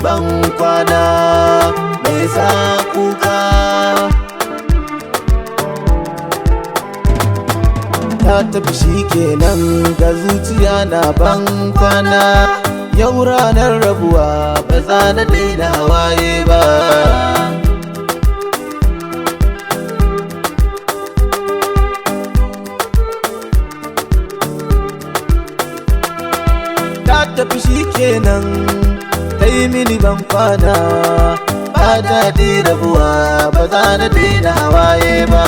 ban kwana mai sa kuka. Ta tafi shikenan ga zuciya na ban kwana, yau ranar rabuwa ba za na daina hawaye ba. Ta tafi shikenan ta yi mini ban kwana, ba daɗi rabuwa ba za na daina hawaye ba.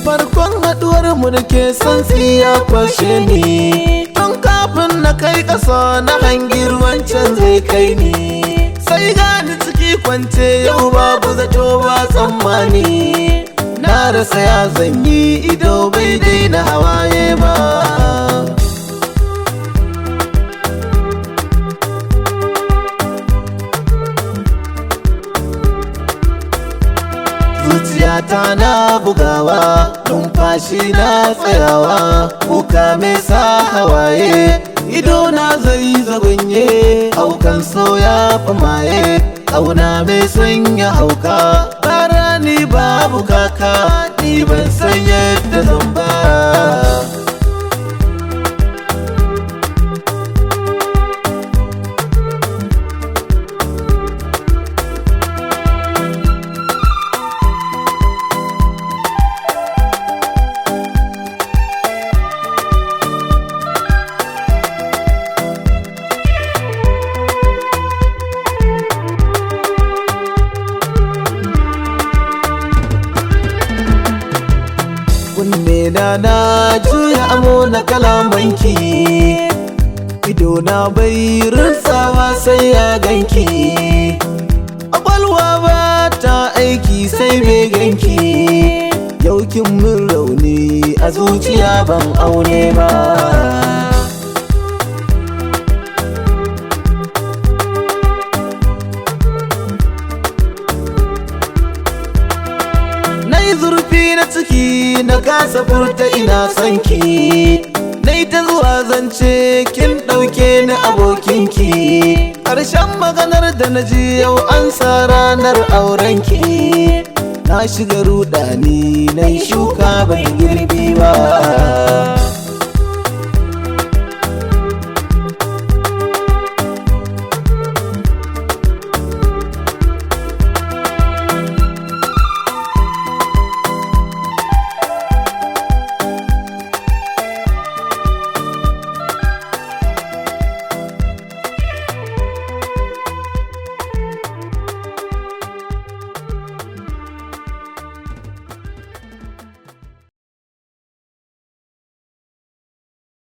Farkon haduwar mu da ke son ya kwashe ni, tun kafin na kai ƙasa na hangi ruwan can zai kai ni. Sai gani ciki kwance yau babu zato ba tsammani, na rasa ya zanyi ido bai daina hawaye ba. Zuciyata na bugawa, numfashi na tsayawa, kuka mai sa hawaye, ido na zai zagonye, haukan so ya fi maye, ƙauna mai sanya hauka. Bara ni babu kaka, ni ban san yadda zan ba. Kunne na juya amo na kalamanki, ido na bai rinsawa sai ya ganki, ƙwaƙwalwa ba ta aiki sai bai ganki. Yau kin min rauni a zuciya ban aune ba. Zurfi na ciki na kasa furta ina son ki, nai ta zuwa zance kin ɗauke ni abokinki. Ƙarshen maganar da na ji yau an sa ranar aurenki, na shiga rudani nai shuka ban girbi ba.